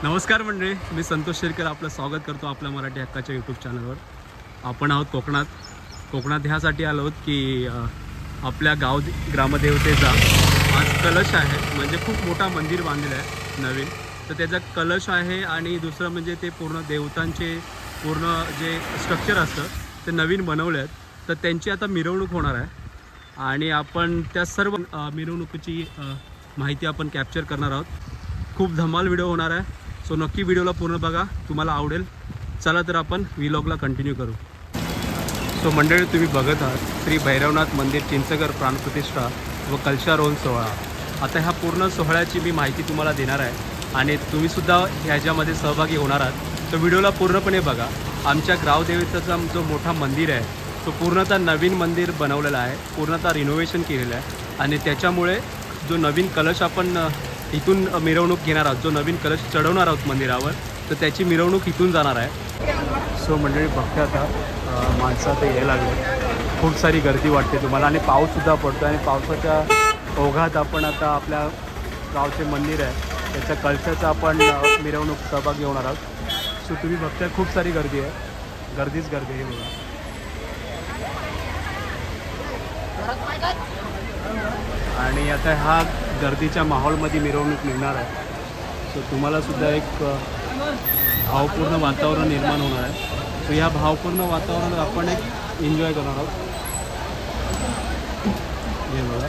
नमस्कार मंडळी, मी संतोष शेरकर आपलं स्वागत करतो आपल्या मराठी हक्काच्या यूट्यूब चॅनलवर। आपण आहोत कोकणात ह्यासाठी आलो आहोत की आपल्या गाव ग्रामदेवतेचा आज कलश आहे। म्हणजे खूप मोठा मंदिर बांधलेलं आहे नवीन, तर त्याचा कलश आहे। आणि दुसरं म्हणजे ते पूर्ण देवतांचे पूर्ण जे स्ट्रक्चर असतं ते नवीन बनवले आहेत, तर त्यांची आता मिरवणूक होणार आहे आणि आपण त्या सर्व मिरवणुकीची माहिती आपण कॅप्चर करणार आहोत। खूप धमाल व्हिडिओ होणार आहे, सो नक्की व्हिडिओला पूर्ण बघा, तुम्हाला आवडेल। चला तर आपण व्लॉगला कंटिन्यू करू। सो मंडळी, तुम्ही बघत आहात श्री भैरवनाथ मंदिर चिंचघर प्राणप्रतिष्ठा व कलशारोहण सोहळा। आता ह्या पूर्ण सोहळ्याची मी माहिती तुम्हाला देणार आहे आणि तुम्हीसुद्धा ह्याच्यामध्ये सहभागी होणार आहात, तर व्हिडिओला पूर्णपणे बघा। आमच्या ग्रामदेवतेचा जो मोठा मंदिर आहे तो पूर्णतः नवीन मंदिर बनवलेला आहे, पूर्णतः रिनोव्हेशन केलेलं आहे आणि त्याच्यामुळे जो नवीन कलश आपण इथून मिरवणूक घेणार आहोत, जो नवीन कलश चढवणार आहोत मंदिरावर, तर त्याची मिरवणूक इथून जाणार आहे। सो मंडळी बघता आता माणसं आता यायला लागले, खूप सारी गर्दी वाटते तुम्हाला आणि पाऊससुद्धा पडतो आणि पावसाच्या ओघात आपण आता आपल्या गावचे मंदिर आहे त्याच्या कलशाचं आपण मिरवणूक सहभागी होणार आहोत। सो तुम्ही बघताय खूप सारी गर्दी आहे, गर्दीच गर्दी आहे बघा। आणि आता हा गर्दीच्या माहोलमध्ये मिरवणूक निघणार आहे, सो तुम्हाला सुद्धा एक भावपूर्ण वातावरण निर्माण होणार आहे। सो या भावपूर्ण वातावरणात आपण एक एन्जॉय करणार आहोत। हे बघा,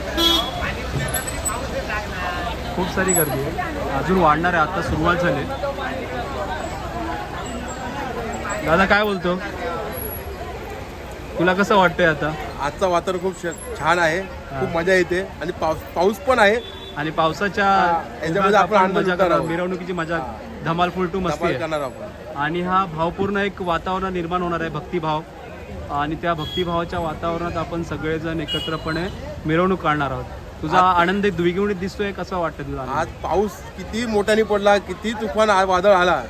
खूप सारी गर्दी आहे, अजून वाढणार आहे, आता सुरुवात झाली। दादा काय बोलतो, तुला कसं वाटतंय आता? आजचं वातावरण खूप छान आहे, खूप मजा येते आणि पाऊस पण आहे आणि पावसाच्या याच्यामध्ये आपण मजा करणार, मिरवणुकीची मजा धमाल फुलटू मस्ती करणार आपण। आणि हा भावपूर्ण एक वातावरण निर्माण होणार आहे, भक्तिभाव, आणि त्या भक्तिभावाच्या वातावरणात आपण सगळेजण एकत्रपणे मिरवणूक काढणार आहोत। तुझा आनंद द्विगुणित दिसतोय, कसं वाटतं तुला? आज पाऊस किती मोठ्याने पडला, किती तुफान वादळ आला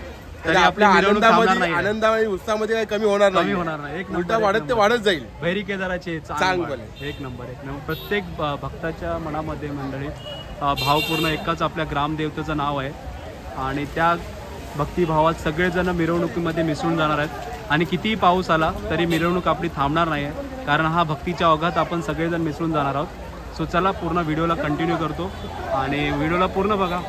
तरी आपल्या आनंदामध्ये उत्साहामध्ये काही कमी होणार नाही, एक उलटा वाढत जाईल। भैरी केदाराचे चांगले एक नंबर प्रत्येक भक्ताच्या मनामध्ये मंडळी भावपूर्ण एकाच आपल्या ग्रामदेवतेचं नाव आहे आणि त्या भक्तिभावात सगळेजण मिरवणुकीमध्ये मिसळून जाणार आहेत। आणि कितीही पाऊस आला तरी मिरवणूक आपली थांबणार नाही आहे, कारण हा भक्तीच्या ओघात आपण सगळेजण मिसळून जाणार आहोत। सो चला पूर्ण व्हिडिओला कंटिन्यू करतो आणि व्हिडिओला पूर्ण बघा।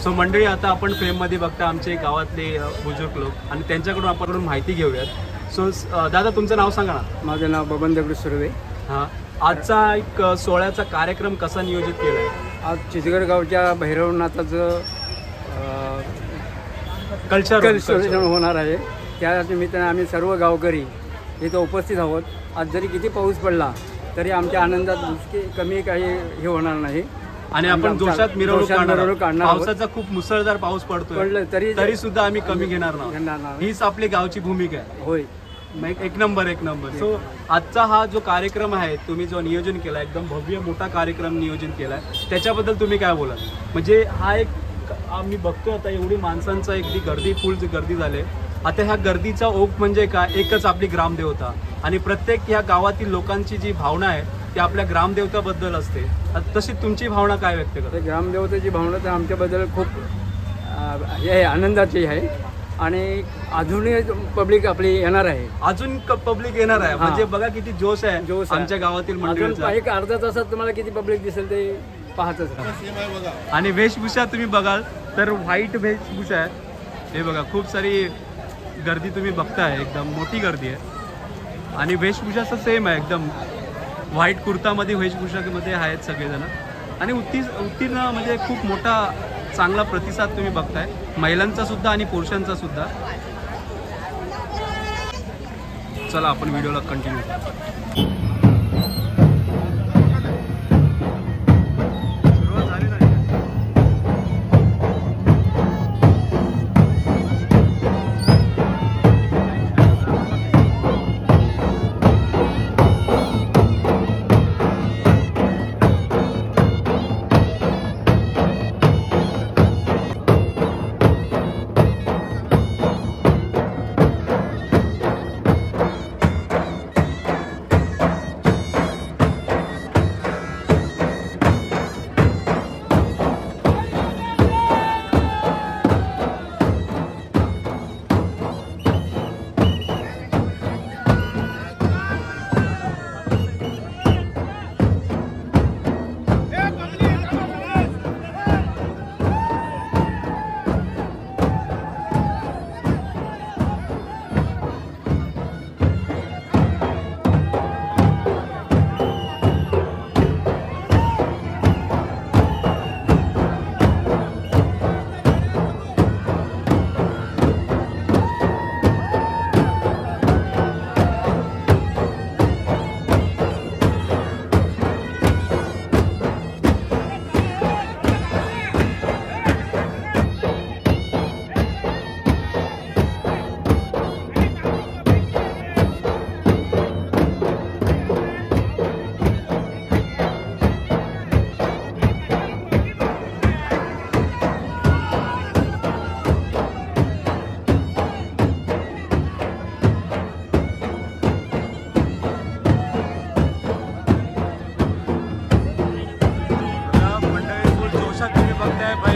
सो मंडळी, आता आपण फ्रेममध्ये बघता आमचे गावातले बुजुर्ग लोक आणि त्यांच्याकडून आपण माहिती घेऊयात। सो दादा, तुमचं नाव सांगा ना? माझं नाव बबन दगडू सुर्वे। हां, आजचा एक सोहळ्याचा कार्यक्रम कसा नियोजित केला आहे? आज चिंचगड गावच्या भैरवनाथाचं कलशारोहण होणार आहे, त्या निमित्ताने आम्ही सर्व गावकरी इथं उपस्थित आहोत। आज जरी किती पाऊस पडला तरी आमच्या आनंदात कमी काही हे होणार नाही आणि आपण जोशात मिरवणूक काढणार। पावसाचा खूप मुसळधार पाऊस पडतोय तरी सुद्धा आम्ही कमी घेणार नाही, हीच आपली गावची भूमिका आहे। होय, एक नंबर। सो आजचा हा जो कार्यक्रम आहे, तुम्ही जो नियोजन केला, एकदम भव्य मोठा कार्यक्रम नियोजन केलाय, त्याच्याबद्दल तुम्ही काय बोलाल? म्हणजे हा एक आम्ही बघतो आता एवढी माणसांचं अगदी फुल गर्दी झाली। आता ह्या गर्दीचा ओघ म्हणजे काय, एकच आपली ग्रामदेवता आणि प्रत्येक ह्या गावातील लोकांची जी भावना आहे ती आपल्या ग्रामदेवताबद्दल असते। तशी तुमची भावना काय व्यक्त करते? ग्रामदेवतेची भावना तर आमच्याबद्दल खूप हे आनंदाची आहे आणि अजूनही पब्लिक आपली येणार आहे, अजून पब्लिक येणार आहे। म्हणजे बघा किती जोश आहे आमच्या गावातील मंडळींचा। एक अर्धा तासात तुम्हाला किती पब्लिक दिसेल ते पाहतच राहा। आणि वेशभूषा तुम्ही बघाल तर व्हाईट वेशभूषा आहे, हे बघा, खूप सारी गर्दी तुम्ही बघताय, एकदम मोठी गर्दी आहे आणि वेशभूषा सेम आहे, एकदम व्हाईट कुर्तामध्ये वेशभूषामध्ये आहेत सगळेजण आणि उत्तीर्ण म्हणजे खूप मोठा चांगला प्रतिसाद तुम्ही बघताय, महिलांचा सुद्धा आणि पुरुषांचा सुद्धा। चला आपण व्हिडिओला कंटिन्यू करू।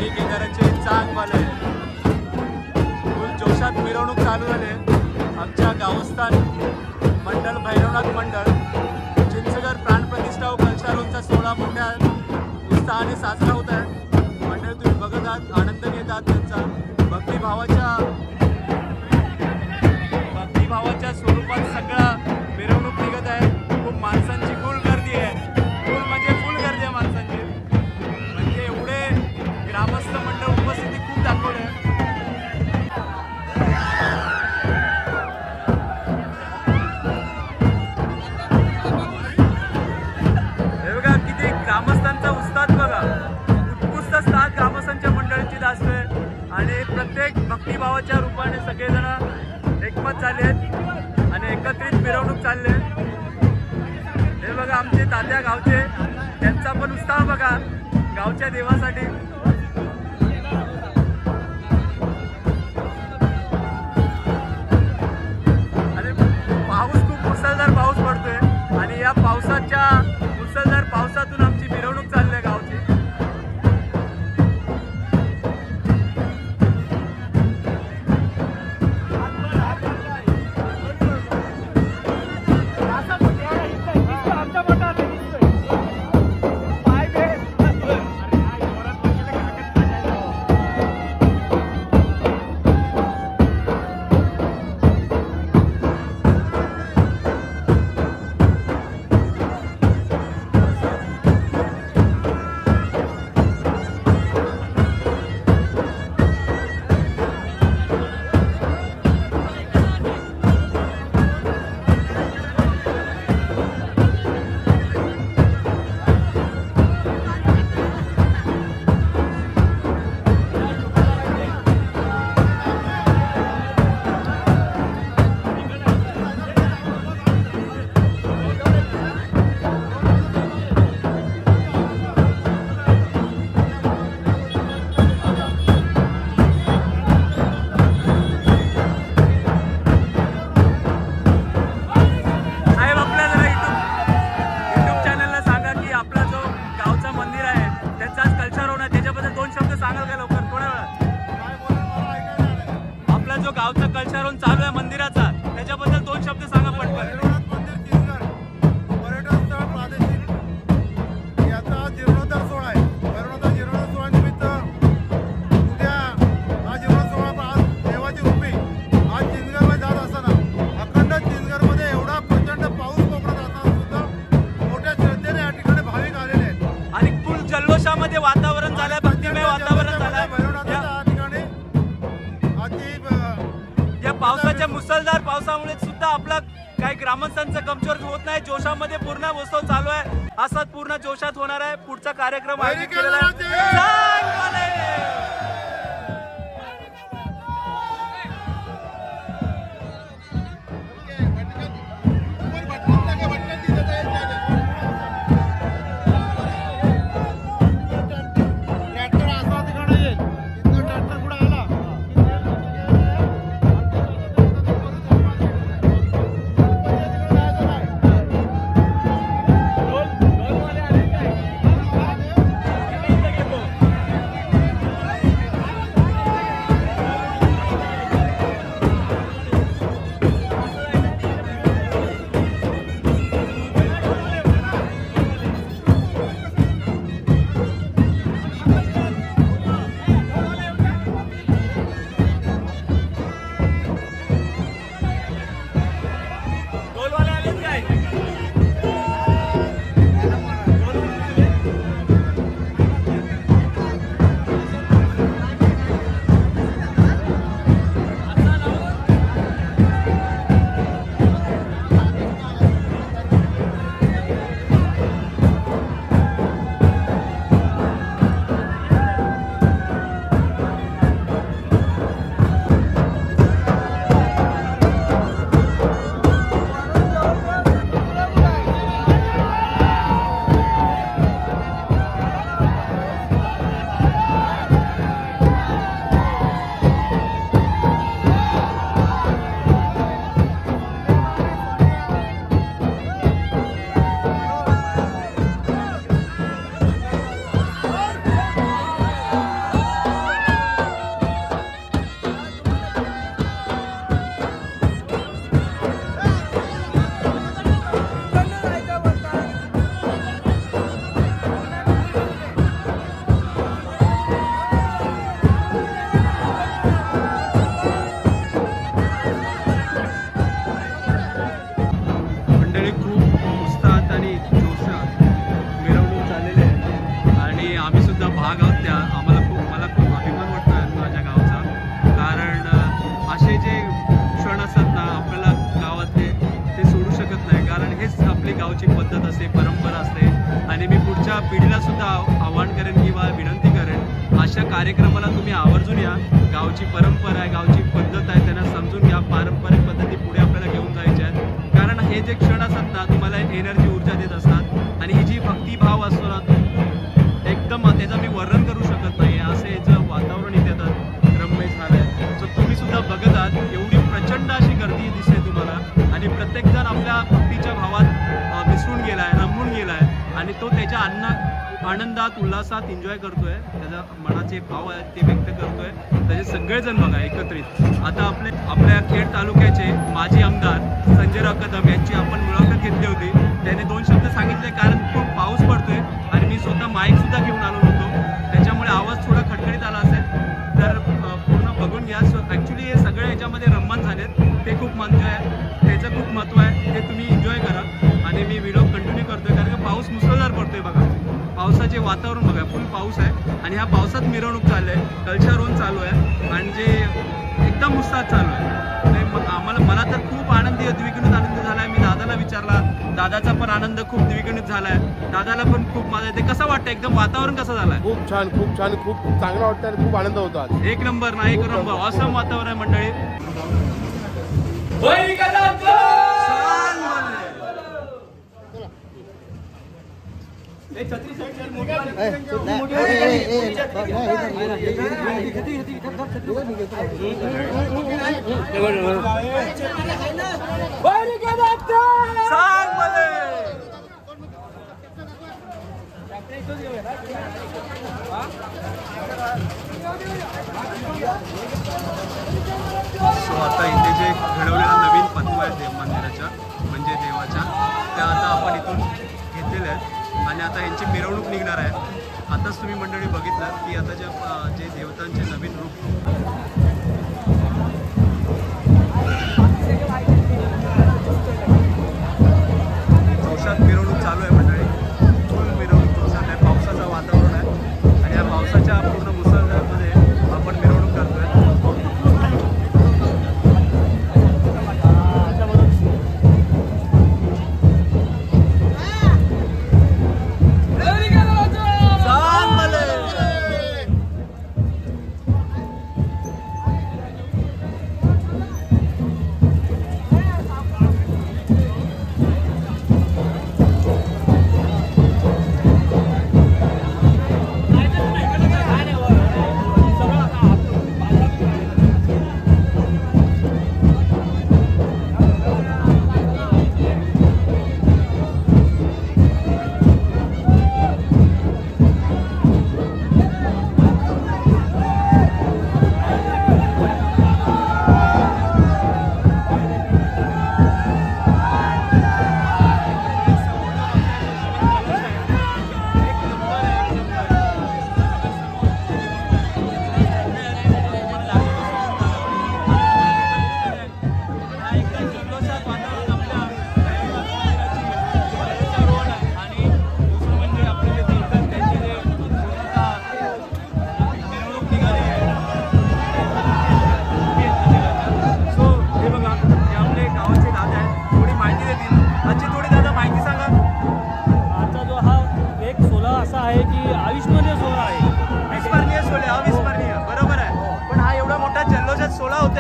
वारी केंद्राचे चांगवाले फुल जोशात मिरवणूक चालू झाली. आमच्या गावस्थान मंडळ भैरवनाथ मंडळ चिंचगड प्राणप्रतिष्ठा व कलशारोहणचा सोहळा मोठ्या उत्साहाने साजरा होत आहे. मंडळ तुम्ही बघत आहात, आनंद घेत आहात त्यांचा. भक्तिभावाच्या स्वरूपात सगळा मिरवणूक निघत आहे. खूप माणसांची फुल गर्दी आहे, फुल म्हणजे फुल गर्दी आहे माणसांची. म्हणजे एवढे ग्रामस्थ मंडळ उपस्थिती खूप दाखवले. हे बघा किती ग्रामस्थांचा उत्साह बघा, उत्कृष्ट साथ ग्रामस्थांच्या मंडळाची दासते आणि प्रत्येक भक्तिभावाच्या रूपाने सगळेजण एकमत झाले आहेत आणि एकत्रित मिरवणूक चालले. हे बघा आमचे तात्या गावचे, त्यांचा पण उत्साह बघा गावच्या देवासाठी. आणि पाऊस खूप मुसळधार पाऊस पडतोय आणि या पावसाच्या मुसळधार पावसातून आमची मिरवणूक चालली आहे गावची. गावचा कलशारोहण चालू आहे मंदिराचा, त्याच्याबद्दल 2 शब्द सांगा पटकन. पर्यटन स्थळ प्रादेशिक याचा जीर्णोद्धार सोहळा आहे. भैरवनाथ जीर्णोद्धार सोहळ्यानिमित्त उद्या हा जीर्णोद्धार सोहळा आज देवाची रूपी आज चिंचगडमध्ये जात असताना अखंड चिंचगडमध्ये एवढा प्रचंड पाऊस कोकणात असताना सुद्धा मोठ्या श्रद्धेने या ठिकाणी भाविक आलेले आहेत आणि फुल जल्लोषामध्ये वातावरण झालंय, भक्तिमय वातावरण झालंय. या पावसाच्या मुसळधार पावसामुळे सुद्धा आपला काही ग्रामस्थांचा कमजोर होत नाही. जोशामध्ये पूर्ण उत्सव चालू आहे, असाच पूर्ण जोशात होणार आहे. पुढचा कार्यक्रम आयोजित केलेला आहे. गावची पद्धत असते, परंपरा असते आणि मी पुढच्या पिढीला सुद्धा आवाहन करेन किंवा विनंती करेन अशा कार्यक्रमाला तुम्ही आवर्जून या. गावची परंपरा आहे, गावची पद्धत आहे, त्यांना समजून घ्या. पारंपरिक पद्धती पुढे आपल्याला घेऊन जायच्या आहेत, कारण हे जे क्षण असतात ना तुम्हाला एनर्जी ऊर्जा देत असतात आणि ही जी भक्तिभाव असतो ना एकदम त्याचं मी वर्णन करू शकत नाही. असं याचं वातावरण इथे येतात रम्य झालं आहे. सो तुम्ही सुद्धा बघत आहात एवढी प्रचंड अशी गर्दी दिसते तुम्हाला आणि प्रत्येकजण आपल्या भक्तीच्या भावात मिसळून गेला आहे, रमून गेला आहे आणि तो त्याच्या आनंदात उल्हासात एन्जॉय करतोय. त्याचा मनाचे भाव आहेत ते व्यक्त करतोय. त्याचे सगळेजण बघा एकत्रित. आता आपल्या खेड तालुक्याचे माजी आमदार संजयराव कदम यांची आपण मुलाखत घेतली होती. त्याने 2 शब्द सांगितले, कारण खूप पाऊस पडतोय आणि मी स्वतः माईक सुद्धा घेऊन आलो नव्हतो, त्याच्यामुळे आवाज थोडा खटखटीत आला असेल तर पूर्ण बघून घ्या. सो ॲक्च्युली हे सगळे याच्यामध्ये रममान झालेत, ते खूप महत्त्व आहे, त्याचं खूप महत्त्व आहे, ते तुम्ही एन्जॉय करा. आणि मी व्हिडिओ कंटिन्यू करतोय कारण का पाऊस मुसळधार पडतोय बघा. पावसाचे वातावरण बघा, फुल पाऊस आहे आणि ह्या पावसात मिरवणूक चालू आहे, कल्चर चालू आहे आणि जे एकदम उत्साहात चालू आहे. मला तर खूप आनंदी द्विगुणित आनंद झाला आहे. मी दादाला विचारला, दादाचा पण आनंद खूप द्विगुणित झाला आहे. दादाला पण खूप मजा येते. कसं वाटतं, एकदम वातावरण कसं झालं आहे? खूप छान, खूप छान, खूप चांगलं वाटतं आणि खूप आनंद होतो आज. एक नंबर ना, एक नंबर. ऑसम वातावरण आहे मंडळी. सो आता इथे जे घडवलेला नवीन पत्वा आहे देव मंदिराच्या म्हणजे देवाच्या, त्या आता आपण इथून घेतलेल्या आहेत आणि आता यांची मिरवणूक निघणार आहे. आताच तुम्ही मंडळी बघितलं की आता जे देवतांचे नवीन रूप जोशात मिरवणूक चालू आहे मंडळी. फुल मिरवणूक जोशात आहे, पावसाचं वातावरण आहे आणि या पावसाच्या पूर्ण मुसळधारमध्ये आपण मिरवणूक करतोय.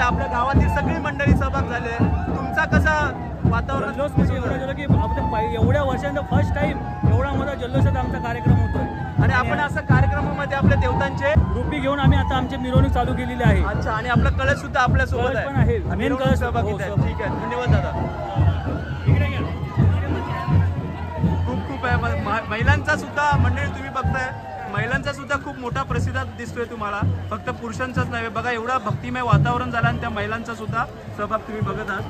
आपल्या गावातील सगळी मंडळी सहभाग झाले. तुमचा कसा वातावरण? जल्लोष म्हणजे एवढं झालं की आपण एवढ्या वर्षांचा फर्स्ट टाइम एवढा मोठा जल्लोषात आमचा कार्यक्रम होतोय आणि आपण असं कार्यक्रमामध्ये आपल्या देवतांचे रूपी घेऊन आम्ही आता आमची मिरवणूक चालू केलेली आहे. अच्छा, आणि आपला कळस सुद्धा आपल्या सोबत पण आहे. मेन कळस सहभागी आहे. ठीक आहे, धन्यवाद दादा. खूप आहे. महिलांचा सुद्धा मंडळी तुम्ही बघताय, महिलांचा सुद्धा खूप मोठा प्रतिसाद दिसतोय तुम्हाला, फक्त पुरुषांचाच नाही. बघा एवढा भक्तिमय वातावरण झालं आणि त्या महिलांचा सुद्धा सहभाग तुम्ही बघत आहात.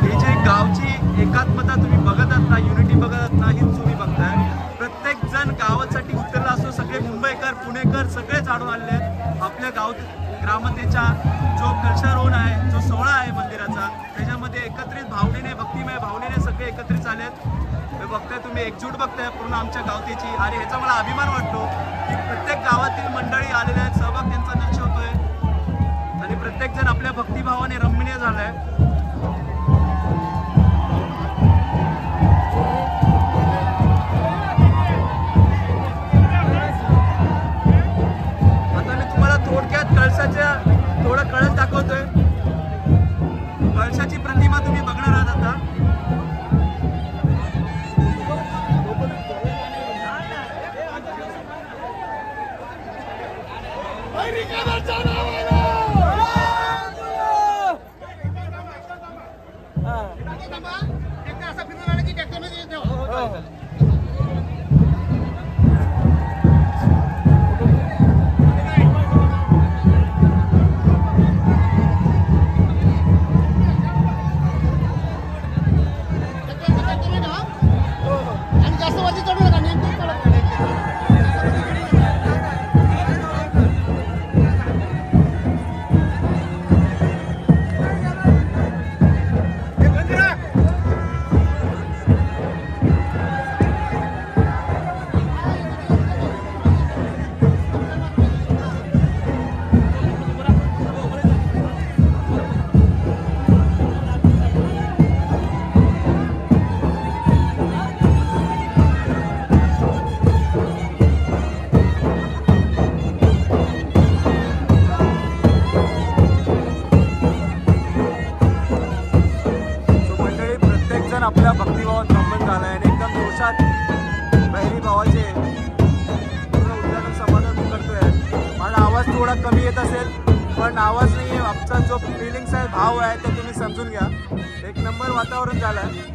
ही जी गावची एकात्मता तुम्ही बघत आहात ना, युनिटी बघत आहात ना, हीच तुम्ही बघताय. प्रत्येक जण गावासाठी उतरला असतो. सगळे मुंबईकर, पुणेकर सगळेच आढळून आलेले आहेत. आपल्या गाव ग्रामदेवतेचा जो कलशारोहण आहे, जो सोहळा आहे मंदिराचा, त्याच्यामध्ये एकत्रित भावनेने, भक्तिमय भावनेने सगळे एकत्रित आलेत. बघताय तुम्ही, एकजूट बघताय पूर्ण आमच्या गावतेची. आणि ह्याचा मला अभिमान वाटतो की प्रत्येक गावातील मंडळी आलेल्या आहेत, सहभाग त्यांचा दर्शवतोय आणि प्रत्येक प्रत्येकजण आपल्या भक्तिभावाने रमणीय झालाय. आता मी तुम्हाला थोडक्यात कळसाच्या थोडा कळस दाखवतोय. कळसाची प्रतिमा तुम्ही बघणार आहात आता. आपल्या भक्तिभावात रमण झालाय आणि एकदम जोशात बहिरी भावाचे पूर्ण उद्यान समाधान करतोय. माझा आवाज थोडा कमी येत असेल पण आवाज नाही आहे, आमचा जो फिलिंग्स आहे, भाव आहे तो तुम्ही समजून घ्या. एक नंबर वातावरण झालंय.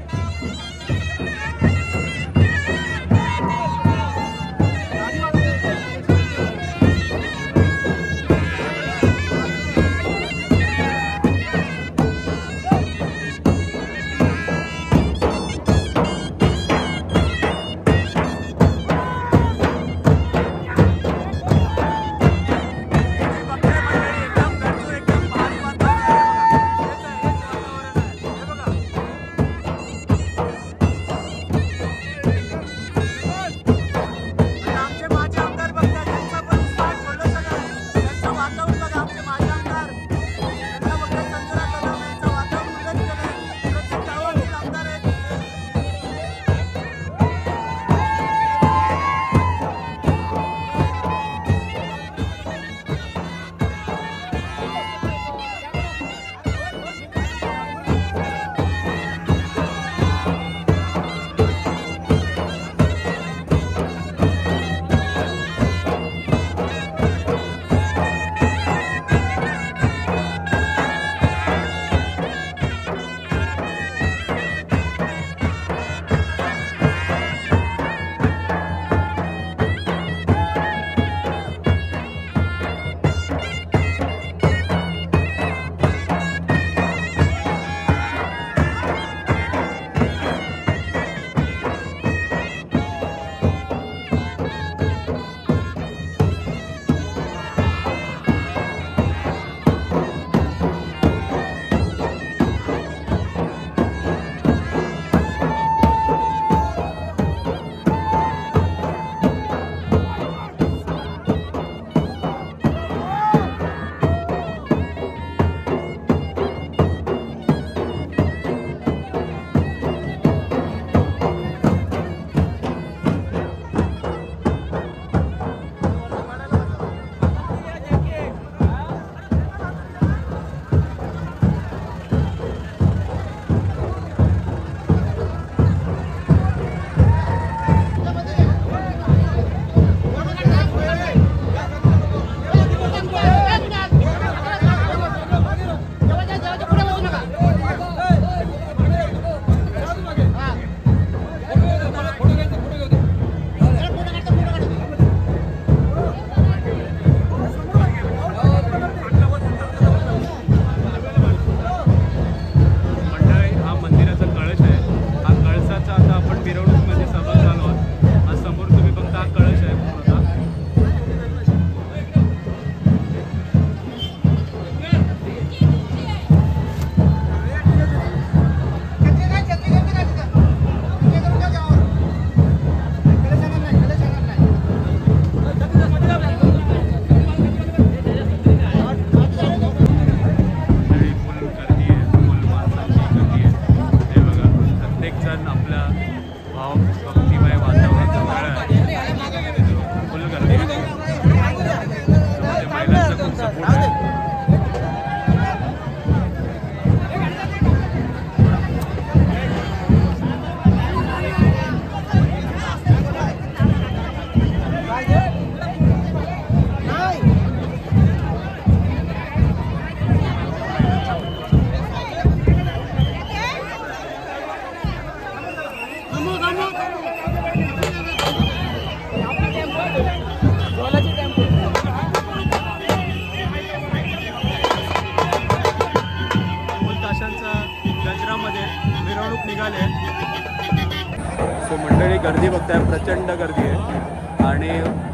शकताय प्रचंड गर्दी आहे आणि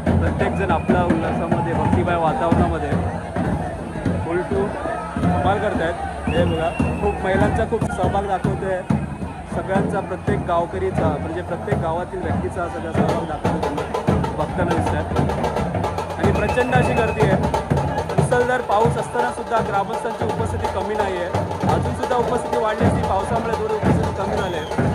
प्रत्येकजण आपल्या उल्हासामध्ये भक्तिमय वातावरणामध्ये फुल टू धमाल करतायत. हे बघा खूप महिलांचा खूप सहभाग दाखवतोय. सगळ्यांचा प्रत्येक गावकरीचा म्हणजे प्रत्येक गावातील व्यक्तीचा सगळा सहभाग दाखवतो बघताना दिसतात आणि प्रचंड अशी गर्दी आहे. मुसळधार पाऊस असताना सुद्धा ग्रामस्थांची उपस्थिती कमी नाही आहे. अजून सुद्धा उपस्थिती वाढली असती, पावसामुळे थोडी उपस्थिती कमी झाली आहे.